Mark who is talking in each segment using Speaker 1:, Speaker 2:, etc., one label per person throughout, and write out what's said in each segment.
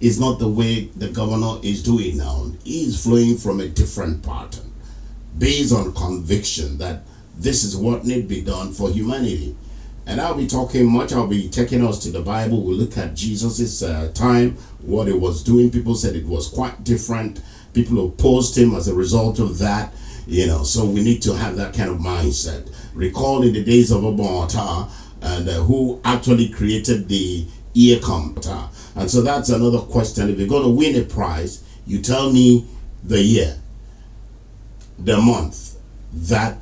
Speaker 1: is not the way the governor is doing now. He is flowing from a different pattern based on conviction that this is what need be done for humanity. And I'll be talking much. I'll be taking us to the Bible. We'll look at Jesus's time, what he was doing. People said it was quite different. People opposed him as a result of that. So we need to have that kind of mindset. Recall in the days of Akwaibom and who actually created the earcom. And so that's another question. If you're going to win a prize, you tell me the year, the month that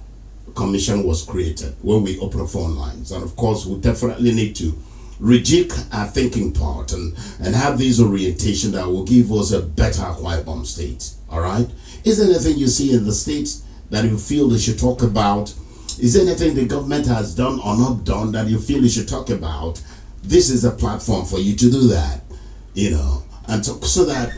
Speaker 1: commission was created when we open phone lines. And of course, we definitely need to rejig our thinking part and have this orientation that will give us a better Akwaibom state. All right? Is there anything you see in the states that you feel they should talk about? Is there anything the government has done or not done that you feel you should talk about? This is a platform for you to do that, and so that,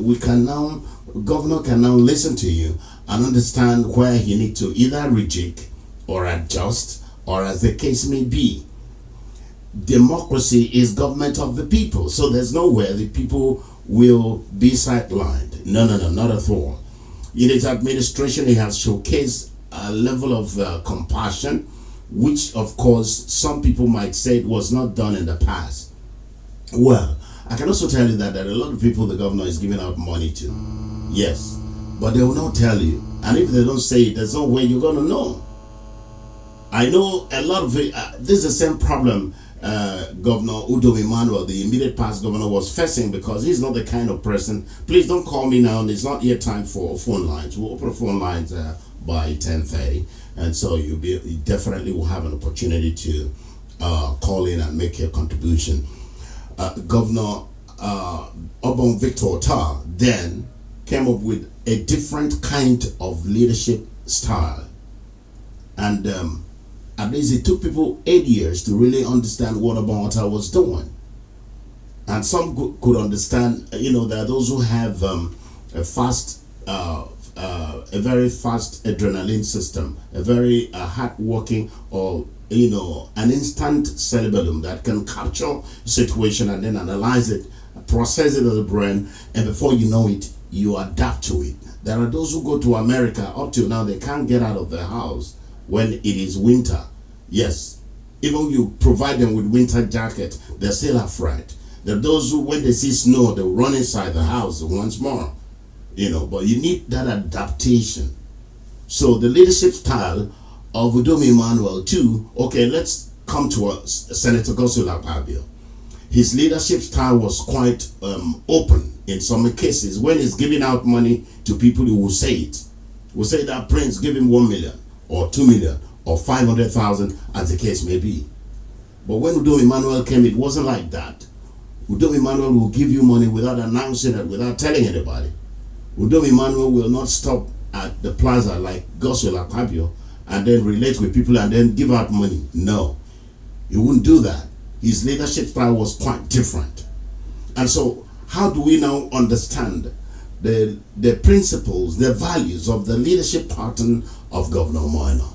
Speaker 1: we can now, governor can now listen to you and understand where he needs to either rejig or adjust, or as the case may be. Democracy is government of the people, so there's nowhere the people will be sidelined. No, not at all. In his administration, he has showcased a level of compassion, which of course some people might say it was not done in the past. Well, I can also tell you that there are a lot of people the governor is giving out money to. Yes, but they will not tell you. And if they don't say it, there's no way you're going to know. I know a lot of it. This is the same problem Governor Udo Emmanuel, the immediate past governor, was facing, because he's not the kind of person. Please don't call me now. It's not yet time for phone lines. We'll open phone lines by 10:30, and so you definitely will have an opportunity to call in and make your contribution. Governor Obon Victor Tar then came up with a different kind of leadership style, and at least it took people 8 years to really understand what Obon Tar was doing. And some could understand. There are those who have a very fast adrenaline system, a very hard-working, or an instant cerebellum that can capture a situation and then analyze it, process it in the brain, and before you know it, you adapt to it. There are those who go to America. Up till now, they can't get out of their house when it is winter. Yes, even you provide them with winter jacket, they're still afraid. There are those who, when they see snow, they'll run inside the house once more. But you need that adaptation. So the leadership style of Udo Emmanuel too. Okay, let's come to Senator Godswill Akpabio. His leadership style was quite open in some cases. When he's giving out money to people, who will say it. Will say that Prince, give him 1 million or 2 million or 500,000, as the case may be. But when Udo Emmanuel came, it wasn't like that. Udo Emmanuel will give you money without announcing it, without telling anybody. Udo Emmanuel will not stop at the plaza like Godswill Akpabio and then relate with people and then give out money. No, he wouldn't do that. His leadership style was quite different. And so how do we now understand the principles, the values of the leadership pattern of Governor Moino,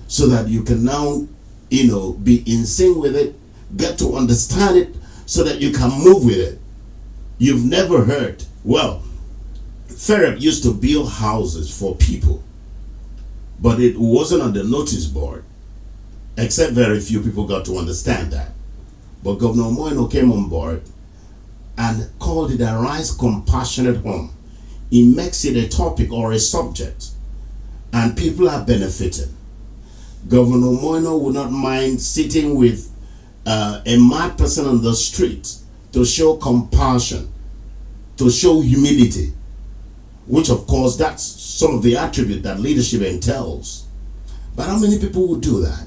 Speaker 1: so that you can now, be in sync with it, get to understand it, so that you can move with it. You've never heard, well, Ferret used to build houses for people, but it wasn't on the notice board, except very few people got to understand that. But Governor Moino came on board and called it a Rise Compassionate Home. He makes it a topic or a subject, and people are benefiting. Governor Moino would not mind sitting with a mad person on the street to show compassion, to show humility, which of course that's some of the attribute that leadership entails. But how many people would do that?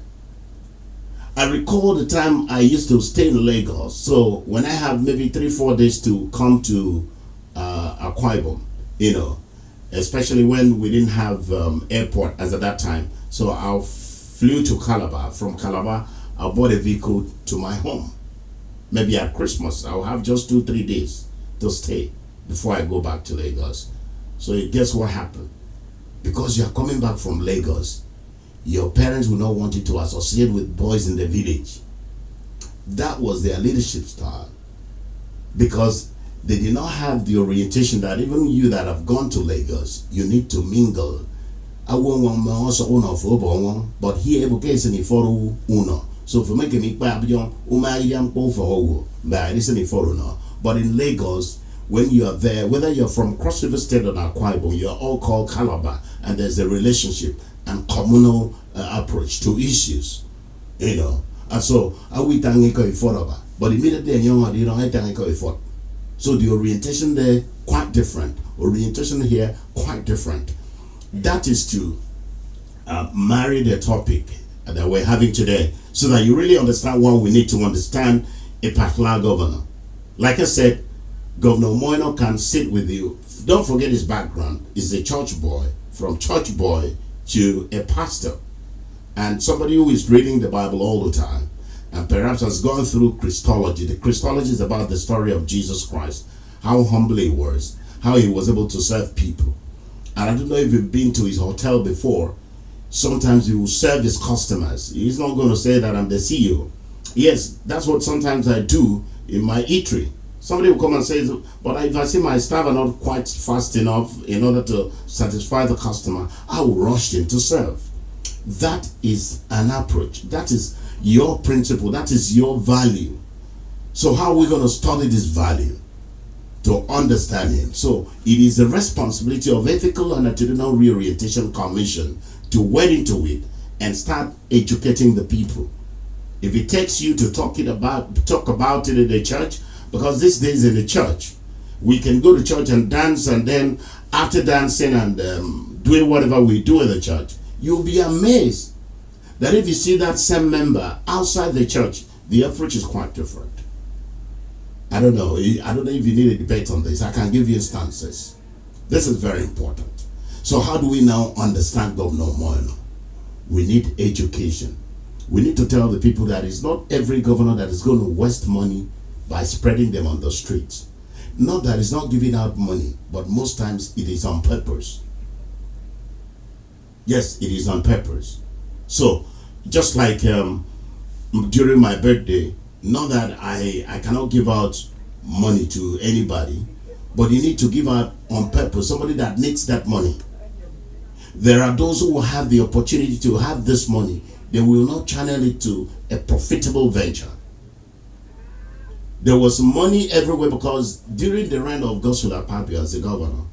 Speaker 1: I recall the time I used to stay in Lagos. So when I have maybe 3-4 days to come to Akwaibom, especially when we didn't have airport as at that time. So I flew to Calabar. From Calabar, I bought a vehicle to my home. Maybe at Christmas, I'll have just 2-3 days to stay before I go back to Lagos. So guess what happened? Because you're coming back from Lagos, your parents will not want you to associate with boys in the village. That was their leadership style. Because They did not have the orientation that even you that have gone to Lagos, you need to mingle. I won't want also uno for one, but here because any for uno. So for making me babion, umayam over by listening for uno. But in Lagos, when you are there, whether you're from Cross River State or Akwaibom, you are all called Calabar, and there's a relationship and communal approach to issues, you know. And so, I will thank you for but immediately, you don't thank you for. So the orientation there quite different. Orientation here quite different. That is to marry the topic that we're having today, so that you really understand what we need to understand a particular governor. Like I said, Governor Moino can sit with you. Don't forget his background. He's a church boy, from church boy to a pastor, and somebody who is reading the Bible all the time, and perhaps has gone through Christology. The Christology is about the story of Jesus Christ, how humble he was, how he was able to serve people. And I don't know if you've been to his hotel before. Sometimes he will serve his customers. He's not going to say that I'm the CEO. Yes, that's what sometimes I do in my eatery. Somebody will come and say, but if I see my staff are not quite fast enough in order to satisfy the customer, I will rush in to serve. That is an approach. That is your principle. That is your value. So how are we going to study this value to understand him? So it is the responsibility of Ethical and Attitudinal Reorientation Commission to wade into it and start educating the people. If it takes you to talk about it in the church, because these days in the church, we can go to church and dance, and then after dancing and doing whatever we do in the church, you'll be amazed that if you see that same member outside the church, the approach is quite different. I don't know if you need a debate on this. I can give you instances. This is very important. So how do we now understand Governor Moino? We need education. We need to tell the people that it's not every governor that is going to waste money by spreading them on the streets. Not that it's not giving out money, but most times it is on purpose. Yes, it is on purpose. So, just like during my birthday, not that I cannot give out money to anybody, but you need to give out on purpose, somebody that needs that money. There are those who will have the opportunity to have this money. They will not channel it to a profitable venture. There was money everywhere because during the reign of Godswill Akpabio as the governor,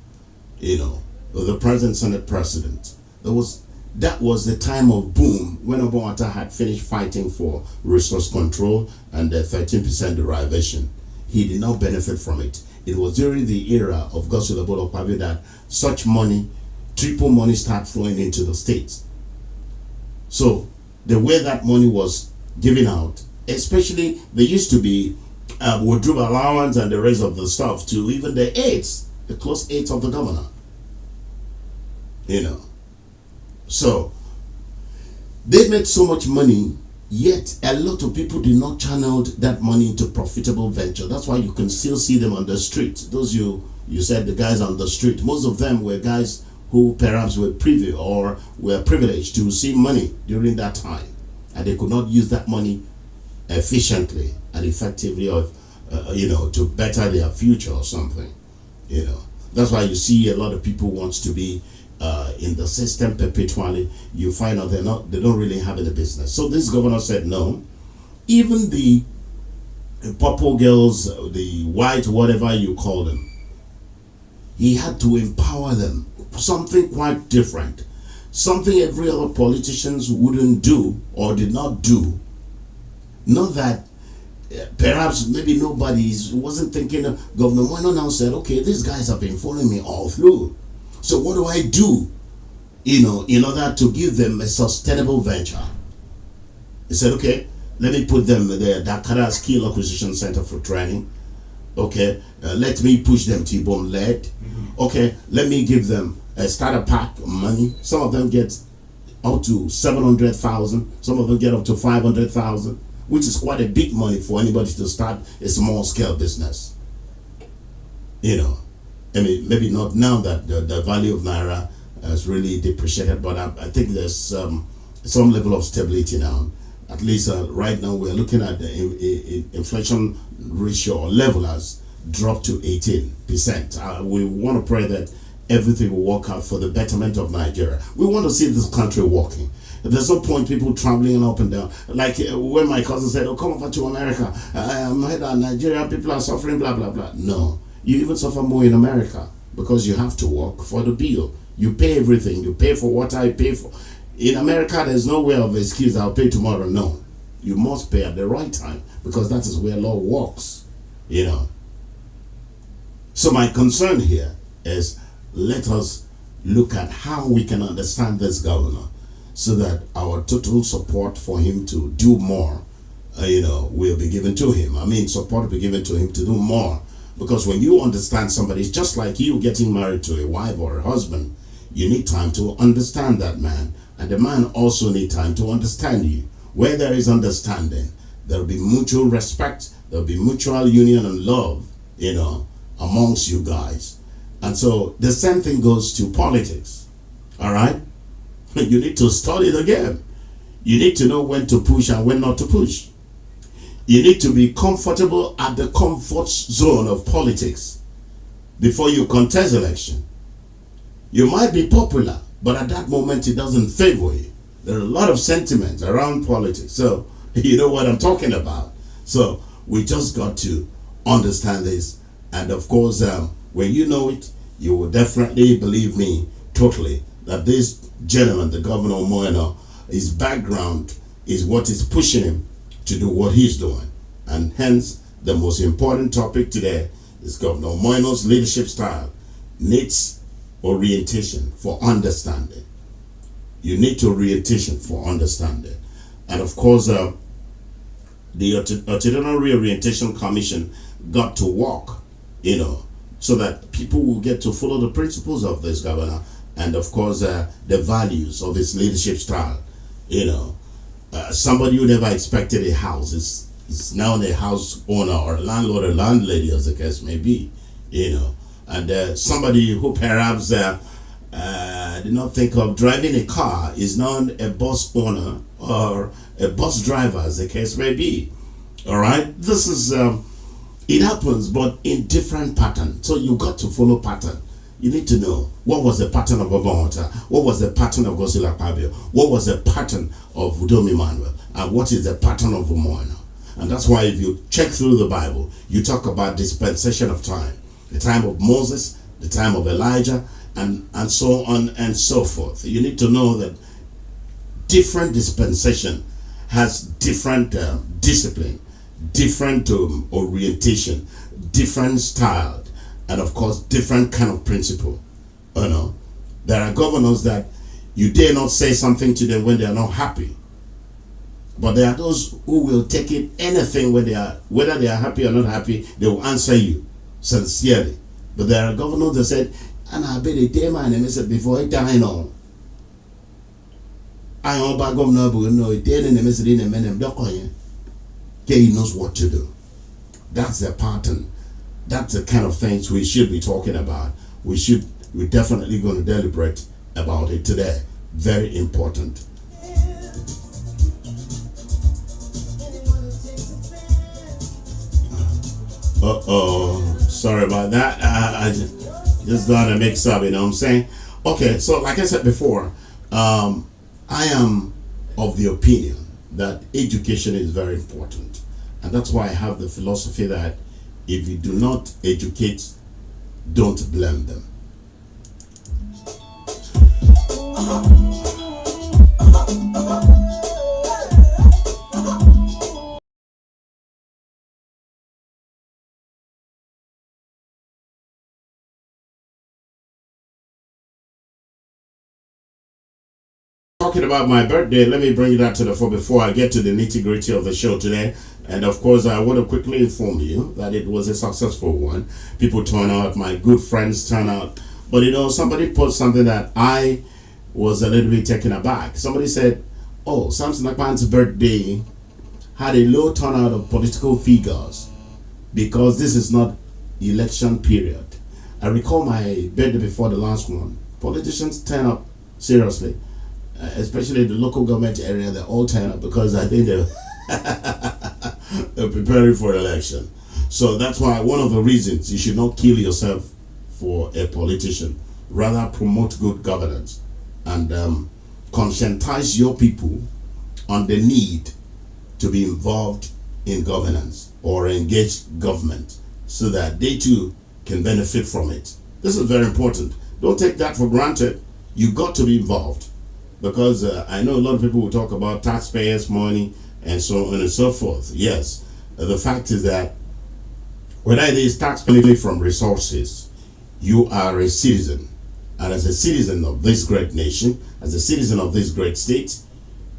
Speaker 1: you know, the present Senate president, that was the time of boom when Obasanjo had finished fighting for resource control and the 13% derivation. He did not benefit from it. It was during the era of Godswill Akpabio that such money, triple money, started flowing into the states. So the way that money was given out, especially there used to be wardrobe allowance and the rest of the stuff to even the aides, the close aides of the governor. You know. So they made so much money, yet a lot of people did not channel that money into profitable venture. That's why you can still see them on the street. Those you said the guys on the street, most of them were guys who perhaps were privy or were privileged to receive money during that time, and they could not use that money efficiently and effectively, or to better their future or something. You know, that's why you see a lot of people wants to be in the system perpetually. You find out they don't really have any business. So this governor said no. Even the purple girls, the white, whatever you call them, he had to empower them. Something quite different. Something every other politicians wouldn't do or did not do. Not that perhaps maybe nobody wasn't thinking. Governor Moino now said, okay, these guys have been following me all through. So what do I do, in order to give them a sustainable venture? He said, okay, let me put them there, Dakara Skill Acquisition Center for training. Okay, let me push them to Ibom led. Okay, let me give them a starter pack money. Some of them get up to 700,000. Some of them get up to 500,000, which is quite a big money for anybody to start a small scale business. I mean, maybe not now that the value of Naira has really depreciated, but I think there's some level of stability now. At least right now we're looking at the inflation ratio or level as dropped to 18%. We want to pray that everything will work out for the betterment of Nigeria. We want to see this country working. There's no point people traveling up and down. Like when my cousin said, "Oh, come over to America. I'm head of Nigeria. People are suffering, blah, blah, blah." No. You even suffer more in America because you have to work for the bill. You pay everything. You pay for what I pay for. In America, there's no way of excuse, "I'll pay tomorrow." No. You must pay at the right time because that is where law works. You know. So my concern here is, let us look at how we can understand this governor so that our total support for him to do more, will be given to him. I mean, support will be given to him to do more. Because when you understand somebody, it's just like you getting married to a wife or a husband. You need time to understand that man. And the man also needs time to understand you. Where there is understanding, there will be mutual respect, there will be mutual union and love, amongst you guys. And so the same thing goes to politics. All right? You need to study the game. You need to know when to push and when not to push. You need to be comfortable at the comfort zone of politics before you contest election. You might be popular, but at that moment it doesn't favor you. There are a lot of sentiments around politics. So you know what I'm talking about. So we just got to understand this. And of course, when you know it, you will definitely believe me totally that this gentleman, the Governor Moeno, his background is what is pushing him to do what he's doing. And hence, the most important topic today is Governor Moeno's leadership style needs orientation for understanding. You need orientation for understanding. And of course, the Attitudinal Reorientation Commission got to work, so that people will get to follow the principles of this governor and of course the values of his leadership style. Somebody who never expected a house is now a house owner or a landlord or landlady, as the case may be, and somebody who perhaps did not think of driving a car is now a bus owner or a bus driver, as the case may be. All right, this is it happens, but in different patterns. So you got to follow pattern. You need to know what was the pattern of Obamata, what was the pattern of Godzilla Pabio, what was the pattern of Udomi Manuel, and what is the pattern of Umoina. And that's why if you check through the Bible, you talk about dispensation of time. The time of Moses, the time of Elijah, and so on and so forth. You need to know that different dispensation has different discipline, different orientation, different style, and of course different kind of principle. There are governors that you dare not say something to them when they are not happy, but there are those who will take it anything when whether they are happy or not happy, they will answer you sincerely. But there are governors that said, "And I bet a day man and said before I die no. I know about governor but no it didn't and in a minute. He knows what to do." That's the pattern. That's the kind of things we should be talking about. We're definitely going to deliberate about it today. Very important. Sorry about that. I just got a mix up, what I'm saying? Okay, so like I said before, I am of the opinion that education is very important. And that's why I have the philosophy that if you do not educate, don't blame them. Talking about my birthday, let me bring that to the fore before I get to the nitty-gritty of the show today. And of course, I want to quickly inform you that it was a successful one. People turn out, my good friends turn out. But somebody put something that I was a little bit taken aback. Somebody said, "Oh, Samson Akpan's birthday had a low turnout of political figures because this is not election period." I recall my birthday before the last one. Politicians turn up seriously. Especially the local government area, they all turn up because I think they're preparing for election. So that's why one of the reasons you should not kill yourself for a politician, rather promote good governance and conscientize your people on the need to be involved in governance or engage government so that they too can benefit from it. This is very important. Don't take that for granted. You got to be involved because I know a lot of people will talk about taxpayers' money and so on and so forth. Yes, the fact is that whether it is tax money from resources, you are a citizen. And as a citizen of this great nation, as a citizen of this great state,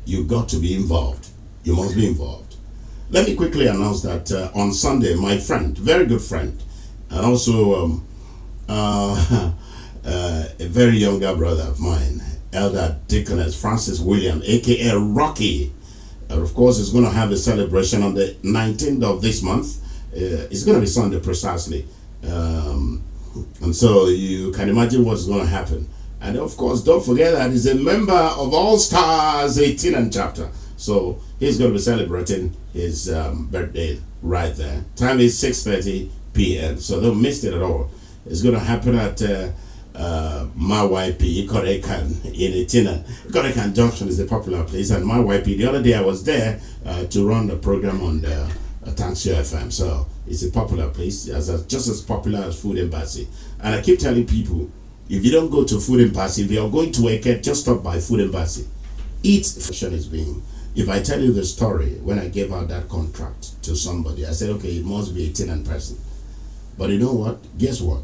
Speaker 1: you got to be involved. You must be involved. Let me quickly announce that on Sunday, my friend, very good friend, and also a very younger brother of mine, Elder Deaconess Francis William, aka Rocky, of course, is going to have a celebration on the 19th of this month. It's going to be Sunday precisely. And so you can imagine what's going to happen. And of course, don't forget that he's a member of All Stars 18 and chapter. So he's going to be celebrating his birthday right there. Time is 6:30 p.m. So don't miss it at all. It's going to happen at MyYP, Korekan in Etina. Korekan Junction is a popular place. And MyYP, the other day I was there to run the program on the Tangsio FM. So it's a popular place, just as popular as Food Embassy. And I keep telling people, if you don't go to Food Embassy, if you're going to Eke, just stop by Food Embassy. Eat fashion is being. If I tell you the story, when I gave out that contract to somebody, I said, okay, it must be a tenant person. But you know what? Guess what?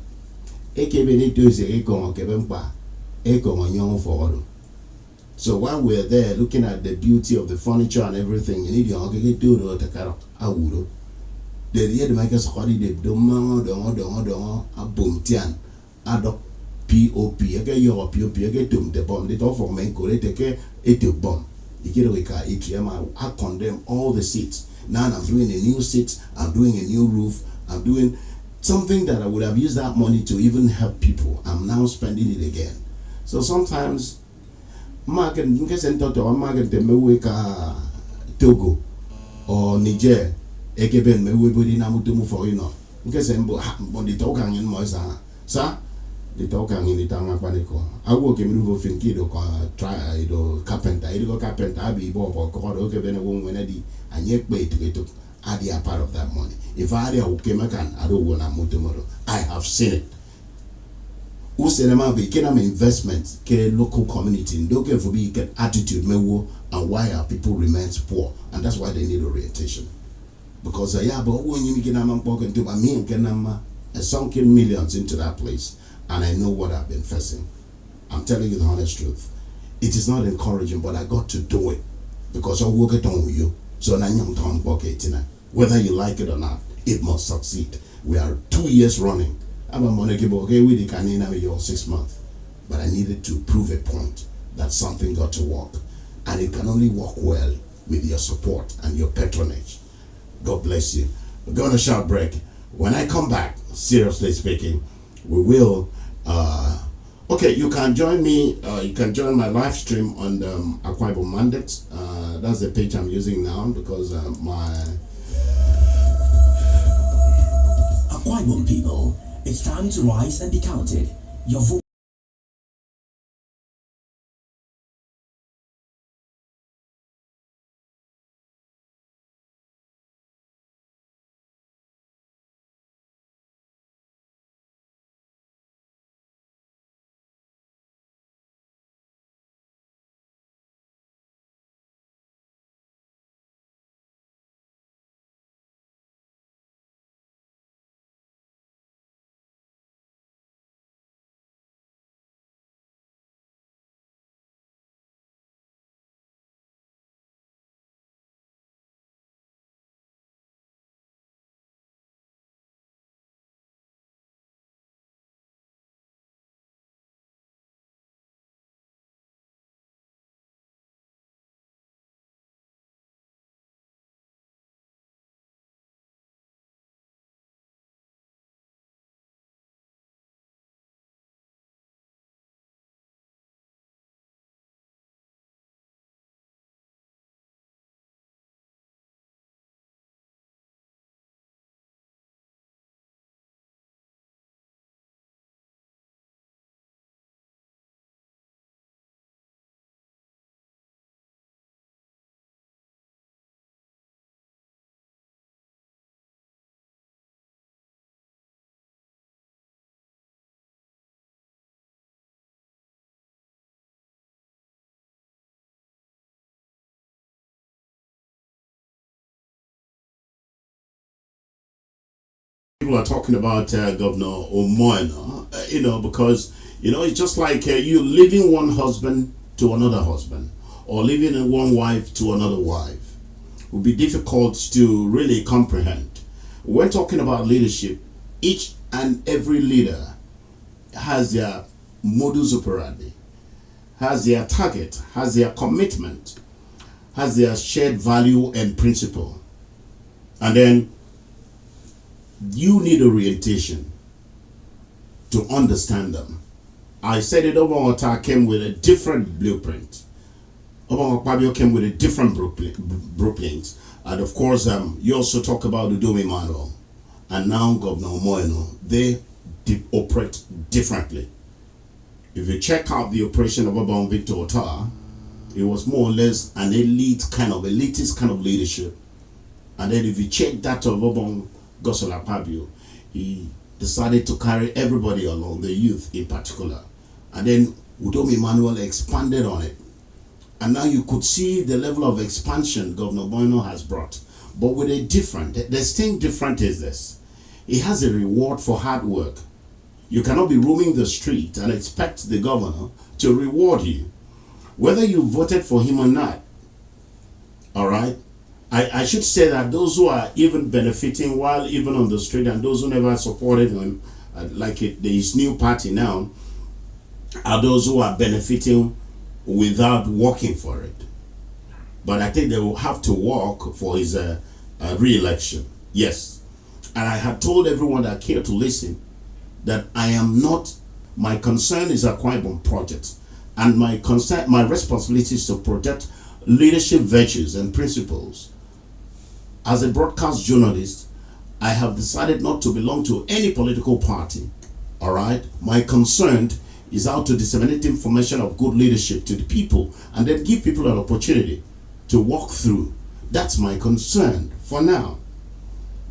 Speaker 1: So while we're there looking at the beauty of the furniture and everything, you need your the year the make us the a boom tian adop POP your POP the bomb the top for men take it bomb. You get away I condemn all the seats. Now I'm doing a new seat, I'm doing a new roof, I'm doing something that I would have used that money to even help people. I'm now spending it again. So sometimes market Togo or Niger ekeben me webodi na mutumu for you know nkese mbo the talk angin mo sa the talk angin itanga paniko awo ke mi vo finki do ko try do carpenter abi bo ko do ke bene wo ngena di anye pe to adi a part of that money if I adi okay mekan I don't want mutumu. I have seen it. Usenema be kenam investment ke local community ndoke for be get attitude mewo and why are people remains poor, and that's why they need orientation. Because but when you get a sunken millions into that place, and I know what I've been facing. I'm telling you the honest truth. It is not encouraging, but I got to do it because I work it on you. So whether you like it or not, it must succeed. We are 2 years running. I'm a monarchical okay with the canina 6 months, but I needed to prove a point that something got to work, and it can only work well with your support and your patronage. God bless you. We're going to short break. When I come back, seriously speaking, we will. Okay, you can join me. You can join my live stream on the Akwaibom On. That's the page I'm using now because my
Speaker 2: Akwaibom people, it's time to rise and be counted. Your voice.
Speaker 1: people are talking about Governor Omoyeno, because, it's just like you leaving one husband to another husband, or leaving one wife to another wife. It would be difficult to really comprehend. When talking about leadership, each and every leader has their modus operandi, has their target, has their commitment, has their shared value and principle. And then you need orientation to understand them. I said it, Obama came with a different blueprint. Obama came with a different blueprint. And of course, you also talk about Udome Emmanuel and now Governor Omoyeno. They operate differently. If you check out the operation of Obama Victor Ota, it was more or less an elitist kind of leadership. And then if you check that of Obama Gosola Pabio, he decided to carry everybody along, the youth in particular. And then Udome Emmanuel expanded on it. And now you could see the level of expansion Governor Omoyeno has brought. But with a different, the distinct difference is this. He has a reward for hard work. You cannot be roaming the street and expect the governor to reward you, whether you voted for him or not. All right? I should say that those who are even benefiting while even on the street, and those who never supported him, his new party now, are those who are benefiting without working for it. But I think they will have to work for his re-election. Yes. And I had told everyone that cared to listen that my concern is Akwaibom project. And my responsibility is to protect leadership virtues and principles. As a broadcast journalist, I have decided not to belong to any political party. All right? My concern is how to disseminate information of good leadership to the people and then give people an opportunity to walk through. That's my concern for now.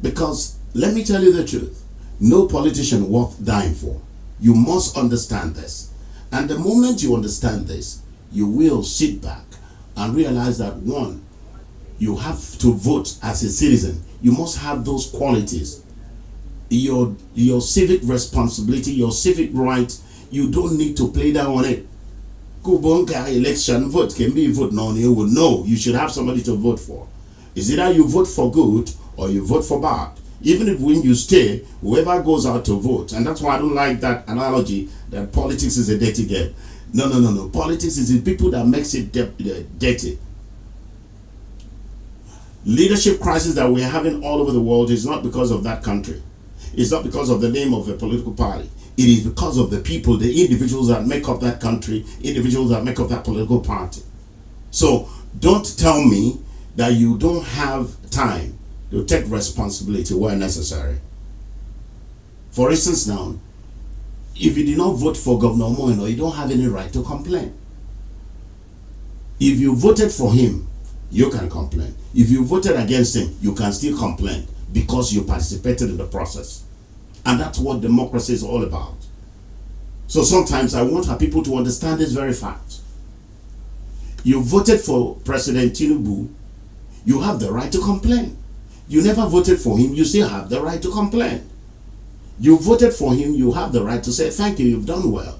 Speaker 1: Because let me tell you the truth, no politician worth dying for. You must understand this. And the moment you understand this, you will sit back and realize that, one, you have to vote as a citizen. You must have those qualities. Your civic responsibility, your civic rights, you don't need to play down on it. Kubonka election vote can be vote no, you will know you should have somebody to vote for. Is either you vote for good or you vote for bad. Even if when you stay, whoever goes out to vote, and that's why I don't like that analogy that politics is a dirty game. No. Politics is the people that makes it dirty. Leadership crisis that we're having all over the world is not because of that country. It's not because of the name of a political party. It is because of the people, the individuals that make up that country, individuals that make up that political party. So don't tell me that you don't have time to take responsibility where necessary. For instance now, if you did not vote for Governor Omoyeno, you don't have any right to complain. If you voted for him, you can complain. If you voted against him, you can still complain because you participated in the process. And that's what democracy is all about. So sometimes I want our people to understand this very fact. You voted for President Tinubu, you have the right to complain. You never voted for him, you still have the right to complain. You voted for him, you have the right to say, thank you, you've done well.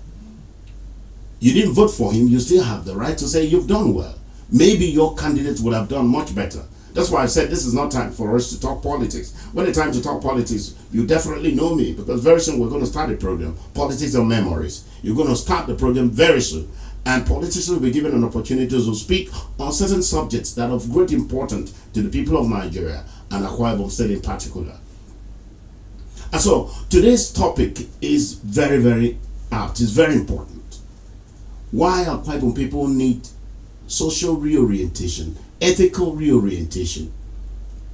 Speaker 1: You didn't vote for him, you still have the right to say you've done well. Maybe your candidate would have done much better. That's why I said this is not time for us to talk politics. When it's time to talk politics, you definitely know me, because very soon we're going to start a program, Politics and Memories. You're going to start the program very soon. And politicians will be given an opportunity to speak on certain subjects that are of great importance to the people of Nigeria and Akwaibom State in particular. And so today's topic is very, very apt. It's very important. Why Akwaibom people need social reorientation, ethical reorientation,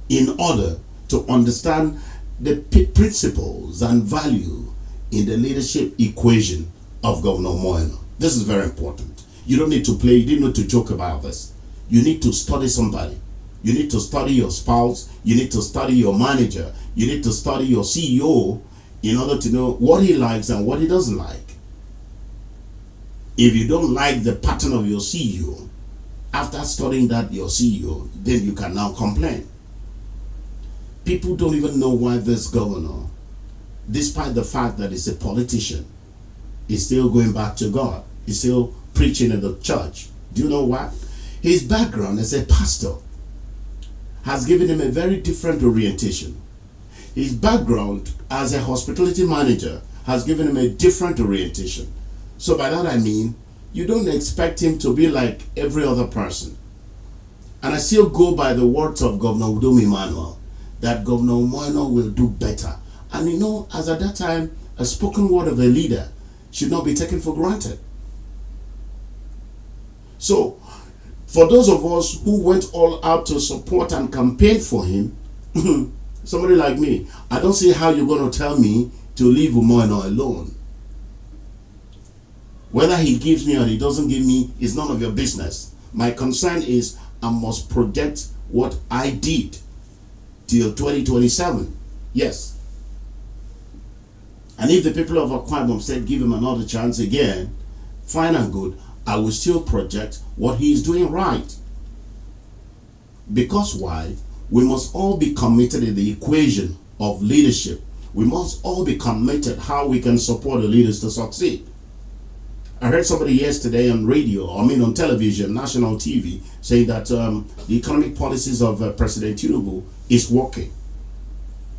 Speaker 1: in order to understand the principles and value in the leadership equation of Governor Omoyeno. This is very important. You don't need to play, you didn't need to joke about this. You need to study somebody. You need to study your spouse. You need to study your manager. You need to study your CEO in order to know what he likes and what he doesn't like. If you don't like the pattern of your CEO, after studying that your CEO, then you can now complain. People don't even know why this governor despite the fact that he's a politician, he's still going back to God. He's still preaching in the church. Do you know what? His background as a pastor has given him a very different orientation. His background as a hospitality manager has given him a different orientation. So by that I mean, you don't expect him to be like every other person. And I still go by the words of Governor Udom Emmanuel, that Governor Emmanuel will do better. And you know, as at that time, a spoken word of a leader should not be taken for granted. So, for those of us who went all out to support and campaign for him, somebody like me, I don't see how you're going to tell me to leave Umoino alone. Whether he gives me or he doesn't give me is none of your business. My concern is I must project what I did till 2027. Yes. And if the people of Akwaibom said give him another chance again, fine and good, I will still project what he is doing right. Because why? We must all be committed in the equation of leadership. We must all be committed how we can support the leaders to succeed. I heard somebody yesterday on radio, on television, national TV, saying that the economic policies of President Tinubu is working,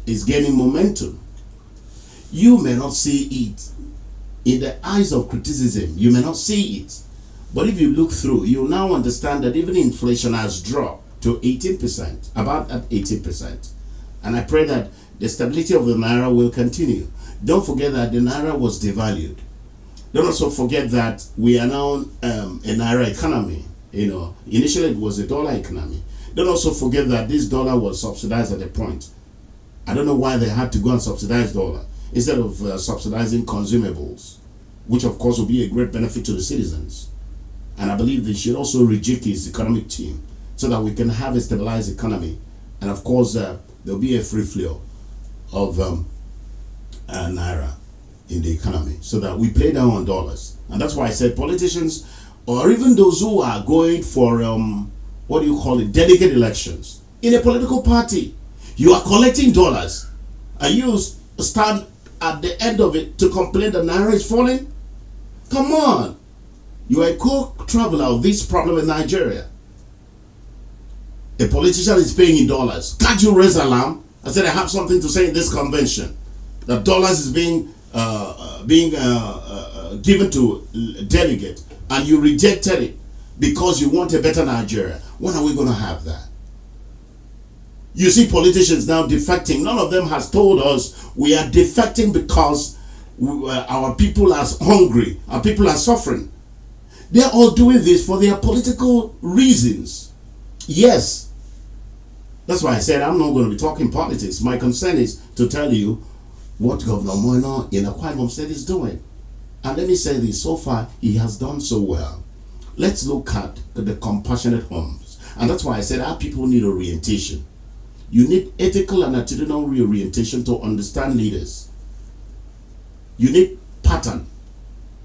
Speaker 1: is gaining momentum. You may not see it. In the eyes of criticism, you may not see it. But if you look through, you now understand that even inflation has dropped to 18%, about at 18%. And I pray that the stability of the Naira will continue. Don't forget that the Naira was devalued. Don't also forget that we are now a Naira economy. You know, initially it was a dollar economy. Don't also forget that this dollar was subsidized at a point. I don't know why they had to go and subsidize dollar instead of subsidizing consumables, which of course will be a great benefit to the citizens. And I believe they should also rejig his economic team so that we can have a stabilized economy. And of course, there'll be a free flow of Naira in the economy so that we play down on dollars. And that's why I said politicians, or even those who are going for, delegate elections in a political party, you are collecting dollars and you stand at the end of it to complain that Naira is falling? Come on. You are a co-traveler of this problem in Nigeria. A politician is paying in dollars. Can't you raise alarm? I said I have something to say in this convention. That dollars is being given to delegate, and you rejected it because you want a better Nigeria. When are we going to have that? You see politicians now defecting. None of them has told us we are defecting because our people are hungry, our people are suffering. They're all doing this for their political reasons. Yes. That's why I said I'm not going to be talking politics. My concern is to tell you what Governor Moino in Akwaibom State is doing. And let me say this, so far he has done so well. Let's look at the compassionate homes. And that's why I said our people need orientation. You need ethical and attitudinal reorientation to understand leaders. You need pattern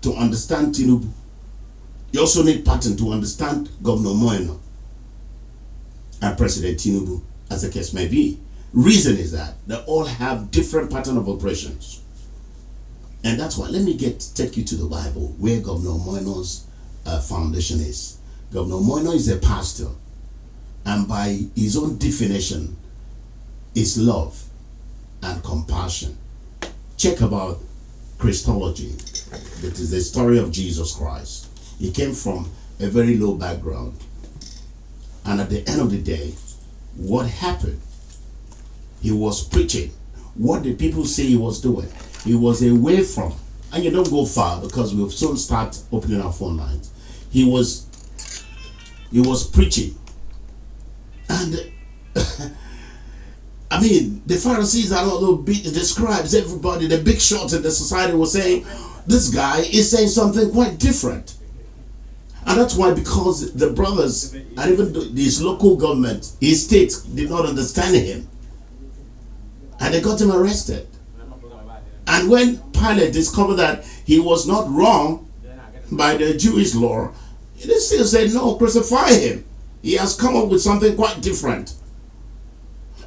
Speaker 1: to understand Tinubu. You also need pattern to understand Governor Moino and President Tinubu, as the case may be. Reason is that they all have different pattern of operations. And that's why, let me take you to the Bible, where Governor Moino's foundation is. Governor Moino is a pastor, and by his own definition, is love and compassion. Check about Christology. That is the story of Jesus Christ. He came from a very low background. And at the end of the day, what happened? He was preaching. What did people say he was doing? He was away from, and you don't go far because we'll soon start opening our phone lines. He was preaching. And I mean, the Pharisees and all the scribes, everybody, the big shots in the society were saying, this guy is saying something quite different. And that's why, because the brothers and even his local government, his state, did not understand him. And they got him arrested. And when Pilate discovered that he was not wrong by the Jewish law, he still said, no, crucify him. He has come up with something quite different.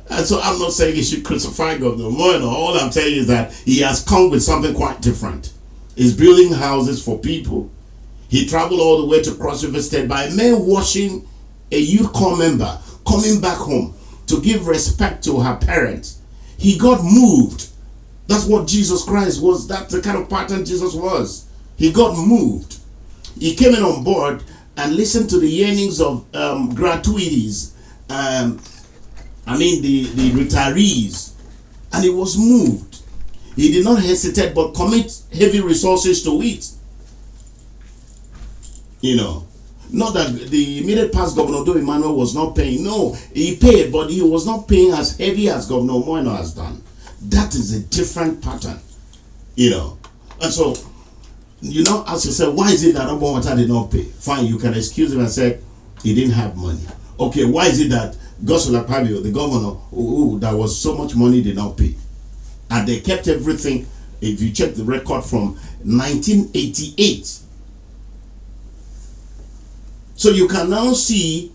Speaker 1: And so I'm not saying you should crucify Governor Moeno. All I'm telling you is that he has come with something quite different. He's building houses for people. He traveled all the way to Cross River State by men watching a youth corps member coming back home to give respect to her parents. He got moved. That's what Jesus Christ was. That's the kind of pattern Jesus was. He got moved. He came in on board and listened to the yearnings of gratuities. The retirees. And he was moved. He did not hesitate but commit heavy resources to it. Not that the immediate past Governor Do Emmanuel was not paying. No, he paid, but he was not paying as heavy as Governor Moeno has done. That is a different pattern, And so, ask yourself, why is it that Obonwata did not pay? Fine, you can excuse him and say he didn't have money. Okay, why is it that Gospel Akpabio, the governor, that was so much money, did not pay? And they kept everything. If you check the record from 1988. So you can now see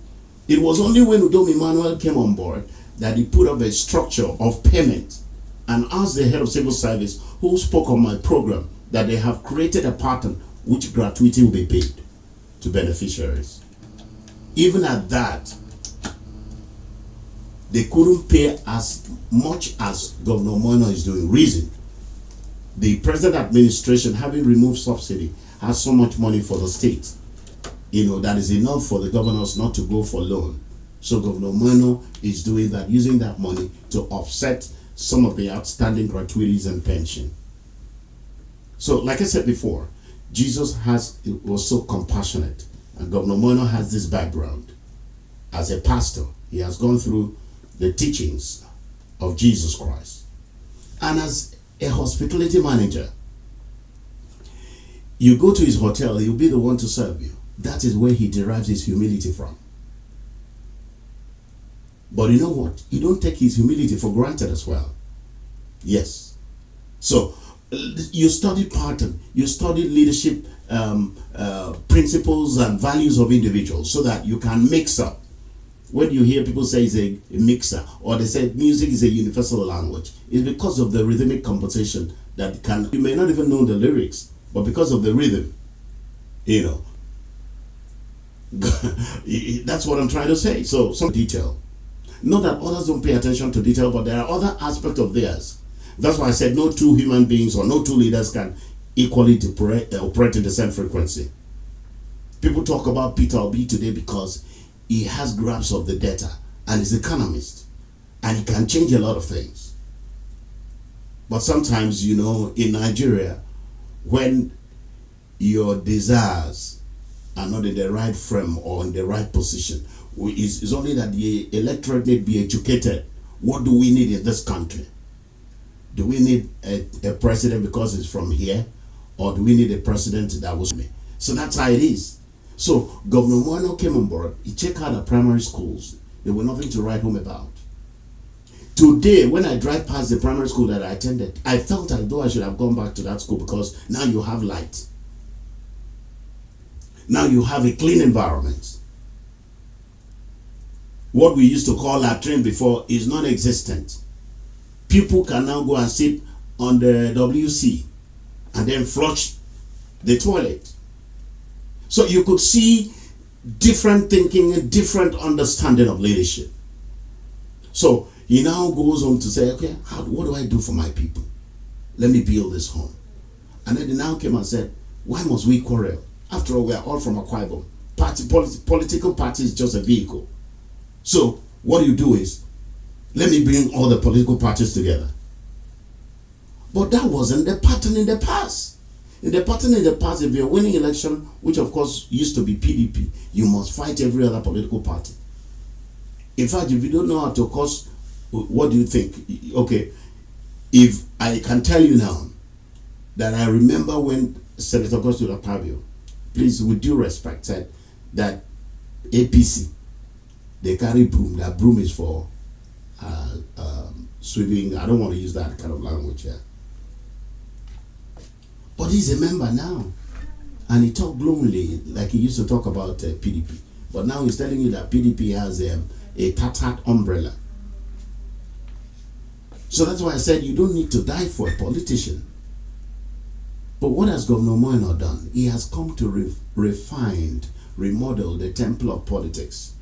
Speaker 1: it was only when Udom Emmanuel came on board that he put up a structure of payment and asked the head of civil service who spoke on my program that they have created a pattern which gratuity will be paid to beneficiaries. Even at that, they couldn't pay as much as Governor Moeno is doing. Reason, the present administration, having removed subsidy, has so much money for the state. That is enough for the governors not to go for loan. So Governor Moeno is doing that, using that money to offset some of the outstanding gratuities and pension. So, like I said before, Jesus was so compassionate, and Governor Moeno has this background. As a pastor, he has gone through the teachings of Jesus Christ. And as a hospitality manager, you go to his hotel, he'll be the one to serve you. That is where he derives his humility from. But you know what? You don't take his humility for granted as well. Yes. So, you study pattern, you study leadership principles and values of individuals so that you can mix up. When you hear people say it's a mixer, or they say music is a universal language, it's because of the rhythmic composition that you may not even know the lyrics, but because of the rhythm, that's what I'm trying to say. So some detail. Not that others don't pay attention to detail, but there are other aspects of theirs. That's why I said no two human beings or no two leaders can equally operate in the same frequency. People talk about Peter Obi today because he has grasp of the data and he's an economist and he can change a lot of things. But sometimes, in Nigeria, when your desires are not in the right frame or in the right position, it's only that the electorate need be educated. What do we need in this country? Do we need a president because it's from here? Or do we need a president that was me? So that's how it is. So Governor Moeno came on board. He checked out the primary schools. There were nothing to write home about. Today, when I drive past the primary school that I attended, I felt as though I should have gone back to that school because now you have light. Now you have a clean environment. What we used to call latrine before is non-existent. People can now go and sit on the WC and then flush the toilet. So you could see different thinking and different understanding of leadership. So he now goes on to say, okay, what do I do for my people? Let me build this home. And then he now came and said, why must we quarrel? After all, we are all from Akwaibom. Political party is just a vehicle. So what you do is, let me bring all the political parties together. But that wasn't the pattern in the past. In the pattern in the past, if you're winning election, which of course used to be PDP, you must fight every other political party. In fact, if you don't know how to cause, what do you think? Okay, if I can tell you now that I remember when Senator Gospel Akpabio, please, with due respect, said that APC, they carry broom. That broom is for sweeping. I don't want to use that kind of language here. But he's a member now. And he talked gloomily like he used to talk about PDP. But now he's telling you that PDP has a tattered umbrella. So that's why I said you don't need to die for a politician. But what has Governor Moino done? He has come to refine, remodel the temple of politics.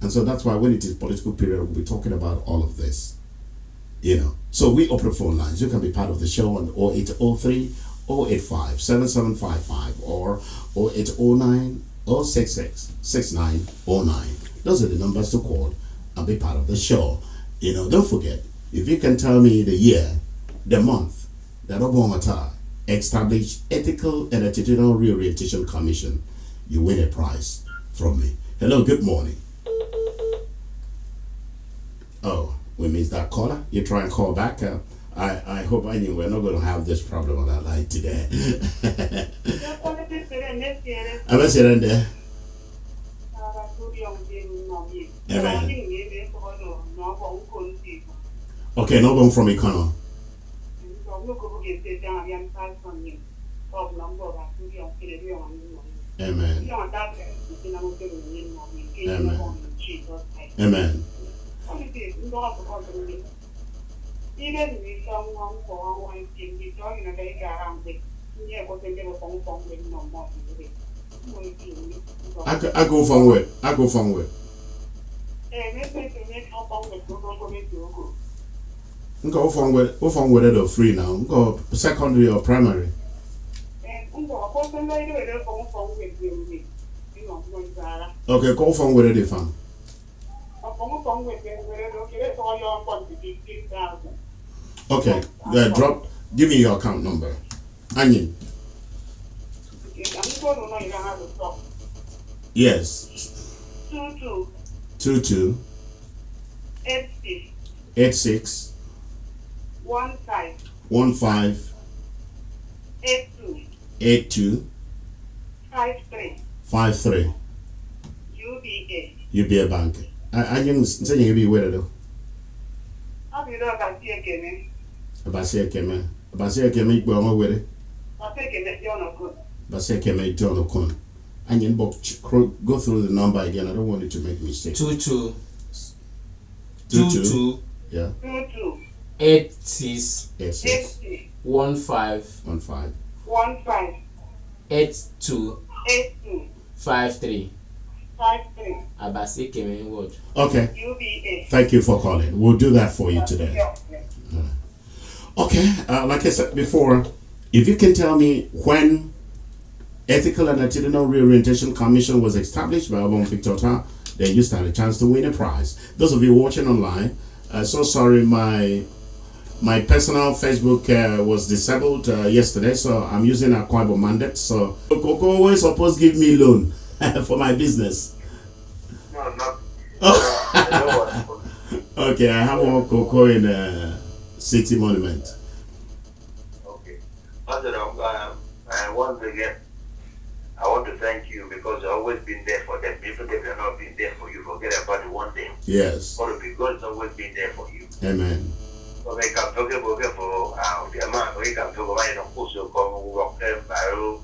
Speaker 1: And so that's why when it is political period, we'll be talking about all of this. So we open phone lines. You can be part of the show on 0803 085 7755 or 0809 066 6909. Those are the numbers to call and be part of the show. Don't forget, if you can tell me the year, the month that Obama established Ethical and Attitudinal Reorientation Commission, you win a prize from me. Hello, good morning. Oh, we missed that caller. You try and call back. I hope I knew we're not going to have this problem on our line today. I'm sitting there. Amen. Okay, no one from Econo. Amen. Amen. I go from where? Go from where they're free now. Go secondary or primary. Okay, go from where they found. Okay, give me your account number. Onion. Yes. 22 86 15 82 53 UBA Bank. Onion saying you be where though? Abasia Keme go on with it. Basia Keme John O'Connor. Onion box go through the number again. I don't want it to make mistakes. 22 yeah 86 15 82 53 Abasi Keme word. Okay. Thank you for calling. We'll do that for you today. Okay, like I said before, if you can tell me when Ethical and Attitudinal Reorientation Commission was established by Obon Victor, then you stand a chance to win a prize. Those of you watching online, so sorry, my personal Facebook was disabled yesterday, so I'm using Akwaibom mandate. So Coco always supposed to give me loan for my business.
Speaker 3: No, not.
Speaker 1: Okay, I have one Coco in City Monument.
Speaker 3: Okay. Once again, I want to thank you because you've always been there for them. Even if they've not been there for you, forget about it one day.
Speaker 1: Yes.
Speaker 3: But because God's always been there for you.
Speaker 1: Amen.
Speaker 3: So we can talk about the amount we can talk about it. Of course, you come walk them barrel.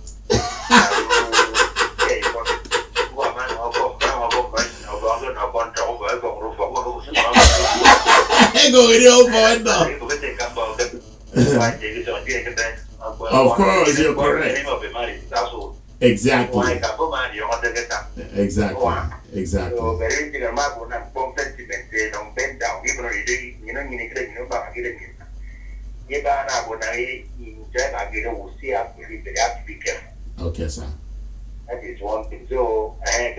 Speaker 1: Of course, you're correct. Exactly. Exactly. Okay, sir.
Speaker 3: That is one thing. So I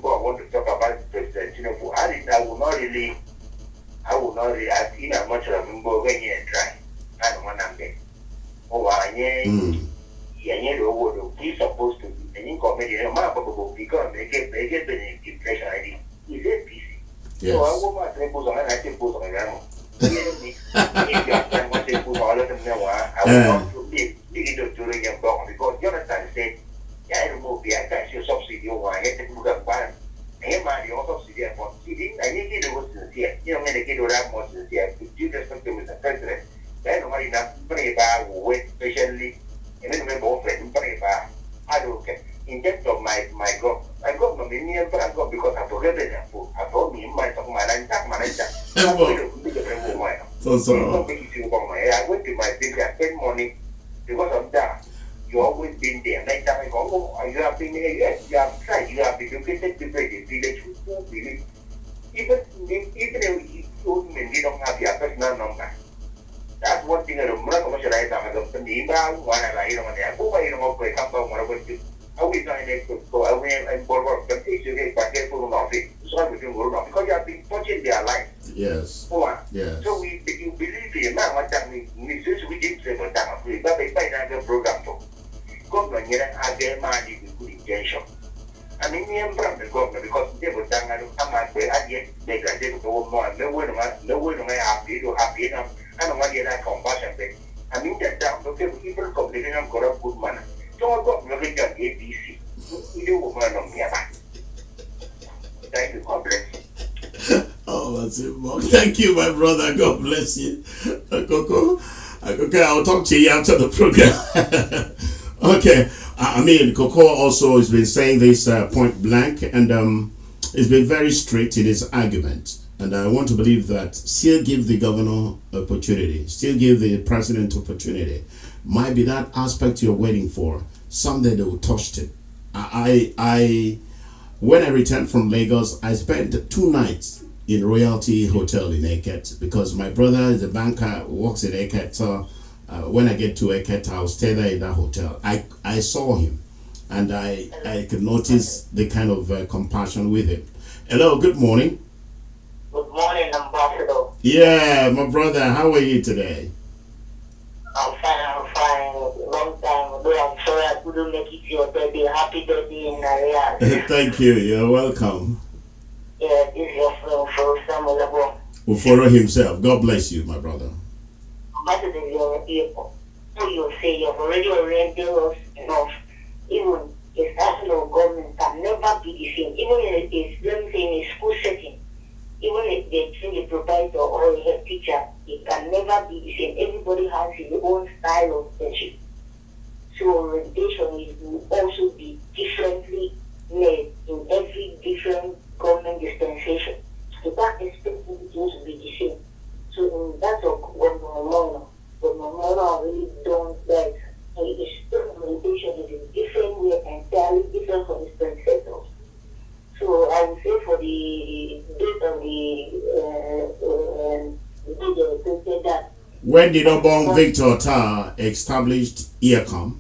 Speaker 3: want to talk about President Tinubu. I will not really ask in as much as I remember when you try. I don't want to get. Oh, he's supposed to be an incompettent man, because they get the impression ID. He's a PC.
Speaker 1: Yes.
Speaker 3: So I will not take on and I take on the if you have time, what they put all of them now, I will not to dig it during your block because Jonathan said, I remove the attached subsidy over I had to put up ban. And my subsidy for seeding, I need to go sincere. You know, many kids would have more sincere. If you just come to Mr. President, then nobody enough money by wait patiently. And then we both let him pay by. I don't care. in terms of my God, I got no million God because I forget it. I told me my talk my line.
Speaker 1: So
Speaker 3: I went to my business, I spent money because of that. You always been there. Next time I go, oh, you have been here, yes, you have tried, you have been educated to play the village with two believe. Even if you don't have your personal number. That's one thing I don't know. I have a company, one I don't want to go. I don't want to come down. I will not able to I will and borrow the issue, but they put on it. So I will do because you have been touching their life.
Speaker 1: yes. Yes.
Speaker 3: So you believe in man, what that means we did say but that we but they find another program for government here and their money with good intention. I mean, from the government because they were done and come out there and yet they got them to more. No way to happy to happy enough. I don't want to get compassion. I mean, that down, okay, people complaining on good manner. So I got really done ABC. You do woman on me. Thank you, God bless.
Speaker 1: Oh, that's it, Mark. Thank you, my brother. God bless you. Coco. Okay, I'll talk to you after the program. Okay. I mean, Coco also has been saying this point blank, and he's been very straight in his argument. And I want to believe that still give the governor opportunity, still give the president opportunity. Might be that aspect you're waiting for. Someday they will touch it. When I returned from Lagos, I spent 2 nights in Royalty Hotel in Eket because my brother is a banker, works in Eket. So when I get to Eket, I'll stay there in that hotel. I saw him, and I could notice the kind of compassion with him. Hello, good morning.
Speaker 3: Good morning, Ambassador.
Speaker 1: Yeah, my brother, how are you today?
Speaker 3: I'm fine. Long time ago, I'm sorry I couldn't make it your birthday. Happy birthday in Arias.
Speaker 1: Thank you, you're welcome.
Speaker 3: Yeah, this is your friend for Samuel Lebo.
Speaker 1: Will follow himself. God bless you, my brother.
Speaker 3: Ambassador, you say you've already oriented us enough. Even the national government can never be the same. Even let me say in a school setting. Even if they train a provider or a head teacher, it can never be the same. Everybody has his own style of teaching. So orientation will also be differently made in every different government dispensation. You can't expect everything to be the same. So in that of what Mama really don't that. Orientation is a different way, entirely different from dispensators. So I would say for the date of the that.
Speaker 1: When did Obong Victor Tar established EACOM?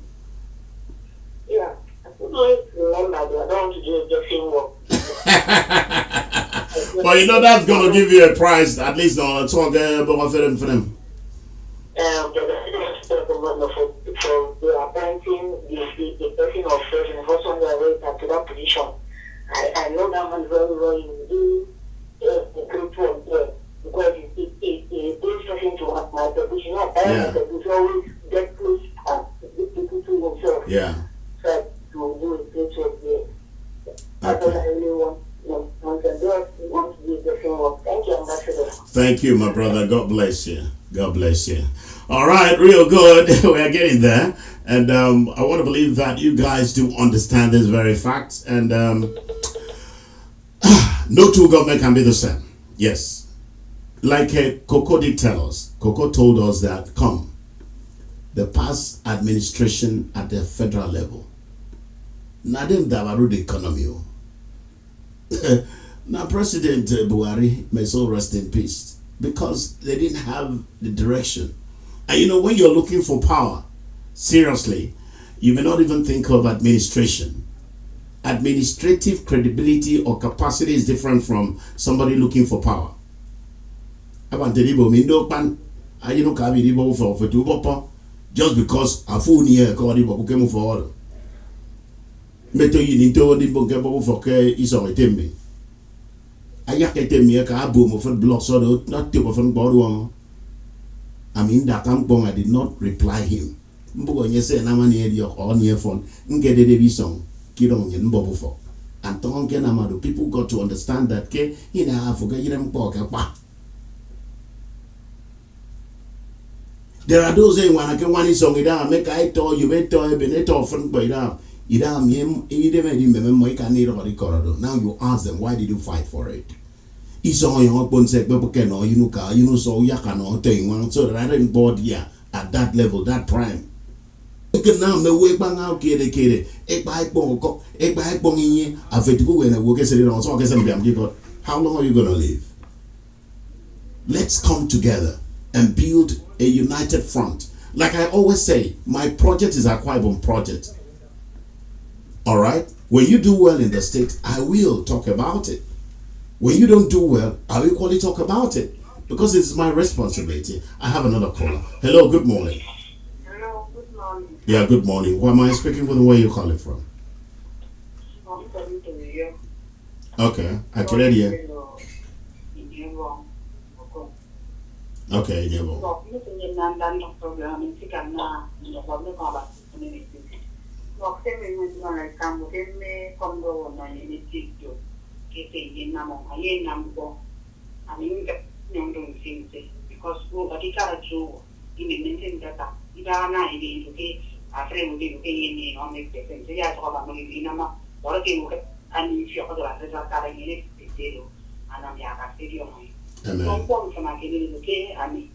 Speaker 3: Yeah, I couldn't remember. I don't want to do the same work.
Speaker 1: Well, you know that's going to give you a prize, at least on talk about film for them.
Speaker 3: For the appointing the person of first and first one that to that position. I know that man very well in the group one there because it brings person to my position. It's always get close people to himself.
Speaker 1: Yeah.
Speaker 3: So to do a great job there. That's what I really want to do the same work. Thank you, Ambassador.
Speaker 1: Thank you, my brother. God bless you. God bless you. All right, real good. We're getting there. And I want to believe that you guys do understand this very fact. And no two government can be the same. Yes. Like Coco did tell us. Coco told us that, the past administration at the federal level, Nadim Davaru the economy. Now President Buhari may so rest in peace because they didn't have the direction. And you know, when you're looking for power, seriously, you may not even think of administration. Administrative credibility or capacity is different from somebody looking for power. Just because a fool near came for Meto you need to the for is on a tembe. I yak a tembe a boom of a block so not tip of an board. I mean that I did not reply him. Mbo you say na near your on your phone get a baby song, kid on your bubble for. And Tongan Amado, people got to understand that K in a forget them pork. There are those saying when I can one song it down, make I told you better beneto from by down. Now you ask them, why did you fight for it? So that I didn't board here at that level, that prime. Now me way bang out kere. How long are you gonna live? Let's come together and build a united front. Like I always say, my project is Akwaibom project. All right. When you do well in the state, I will talk about it. When you don't do well, I will equally talk about it because it's my responsibility. I have another caller. Hello, good morning.
Speaker 4: Hello, good morning.
Speaker 1: Yeah, good morning. Who am I speaking with? Where are you calling from?
Speaker 4: I'm calling to you.
Speaker 1: Okay, I can hear you. Okay, Nebo.
Speaker 4: Because nobody can do in data. Idana is okay. A friend will be looking on the different. They are talking about what a game and if you're going to carry it, and I'm Yaka City on my. Don't want from my getting okay. I mean,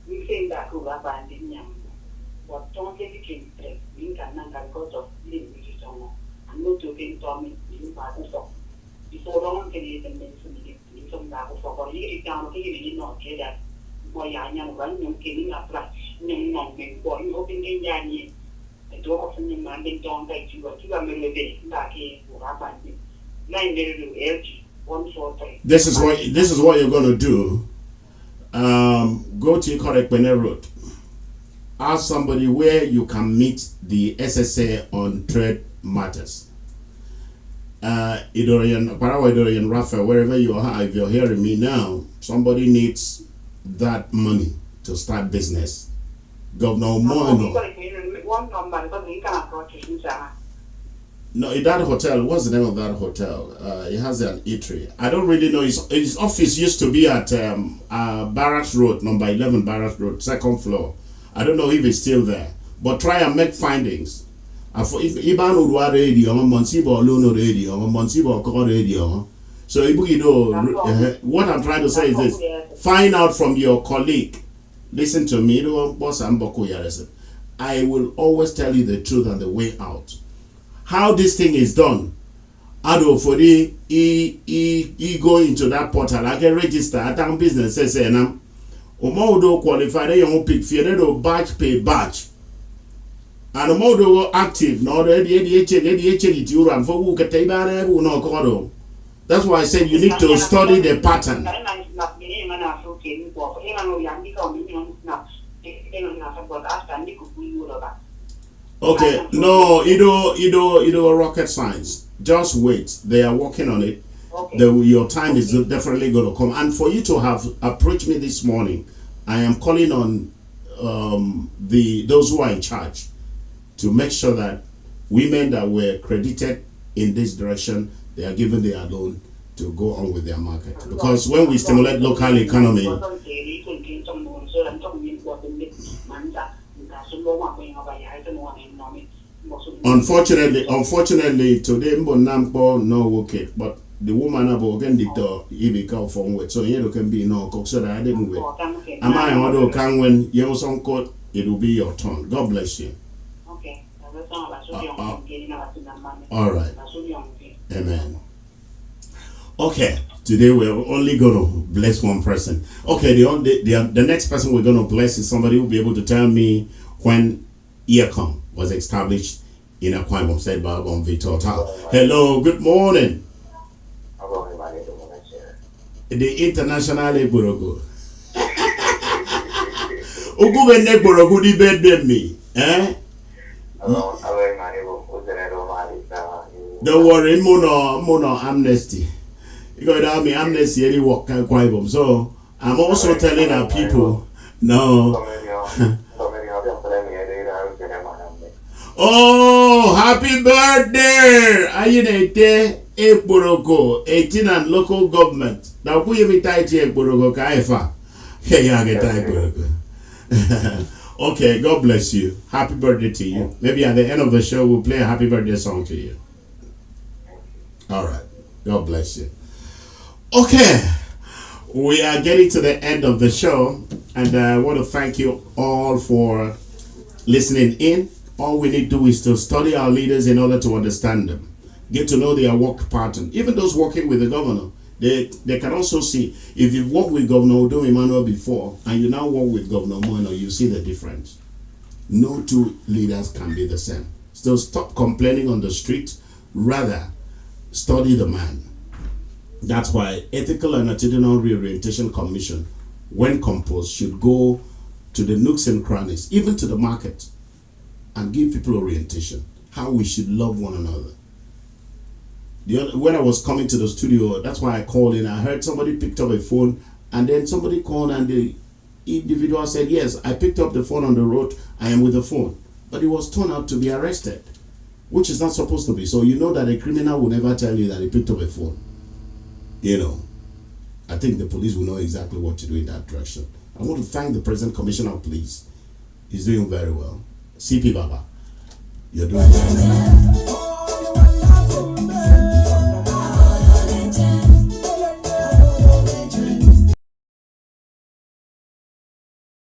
Speaker 4: we think that who are banding young. What don't take it in stress, being can because of living with his own. And not to be Tommy, being part of. Before long, can even mention it in some level for a year down, he did not get that. Boy, I am running, killing up like no men, boy, hoping in Yanni. The door of the man did don't like you, but you are maybe back here for our banding. 9 little LG, 143.
Speaker 1: This is what you're gonna do. Go to AKPAN Road. Ask somebody where you can meet the SSA on trade matters. Idorian Raphael, wherever you are, if you're hearing me now, somebody needs that money to start business. Governor Moino.
Speaker 4: One number because we can approach it.
Speaker 1: No, in that hotel, what's the name of that hotel? It has an eatery. I don't really know. His office used to be at Barracks Road, number 11 Barracks Road, second floor. I don't know if it's still there. But try and make findings. If Iban Udwa radio, Monsibo Luno radio, Monsibo Call radio. So what I'm trying to say is this: find out from your colleague. Listen to me, I will always tell you the truth and the way out. How this thing is done. Ado for the he go into that portal, I can register at business says Omodo qualified young pick fear batch pay batch. And Omodo active, no for that's why I said you need to study the pattern. Okay, no, Ido rocket science. Just wait. They are working on it. Okay. Your time is definitely going to come. And for you to have approached me this morning, I am calling on those who are in charge to make sure that women that were credited in this direction, they are given their loan to go on with their market. Because when we stimulate local economy, unfortunately, today Mbonampo no work it, but the woman about again the door he come from with, so here can be no cook, so that I didn't wait. Am I order can when you some code, it will be your turn. God bless you.
Speaker 4: Okay.
Speaker 1: All right. Amen. Okay, today we're only gonna bless one person. Okay, the next person we're gonna bless is somebody who will be able to tell me when EACOM was established in Akwaibom, said by Victor Tal. Hello, good morning. The international Eborogo. Ugubene Borogo di bed me, eh? Don't worry, mono amnesty. You got to me amnesty any work can Akwaibom. So I'm also telling our people no. Oh, happy birthday! Ayinete Ekboroko, 18 and local government. Now who you be tight Ekboroko Kaifa? Hey, I get Ekboroko. Okay, God bless you. Happy birthday to you. Maybe at the end of the show, we'll play a happy birthday song to you. All right. God bless you. Okay. We are getting to the end of the show, and I want to thank you all for listening in. All we need to do is to study our leaders in order to understand them, get to know their work pattern. Even those working with the governor, they can also see. If you've worked with Governor Odo Emmanuel before and you now work with Governor Moeno, you see the difference. No two leaders can be the same. So stop complaining on the street, rather study the man. That's why Ethical and Attitudinal Reorientation Commission, when composed, should go to the nooks and crannies, even to the market, and give people orientation, how we should love one another. When I was coming to the studio, that's why I called in. I heard somebody picked up a phone, and then somebody called, and the individual said, yes, I picked up the phone on the road, I am with the phone. But he was turned out to be arrested, which is not supposed to be. So you know that a criminal will never tell you that he picked up a phone. You know, I think the police will know exactly what to do in that direction. I want to thank the present Commissioner of Police. He's doing very well. CP Baba, you're doing well.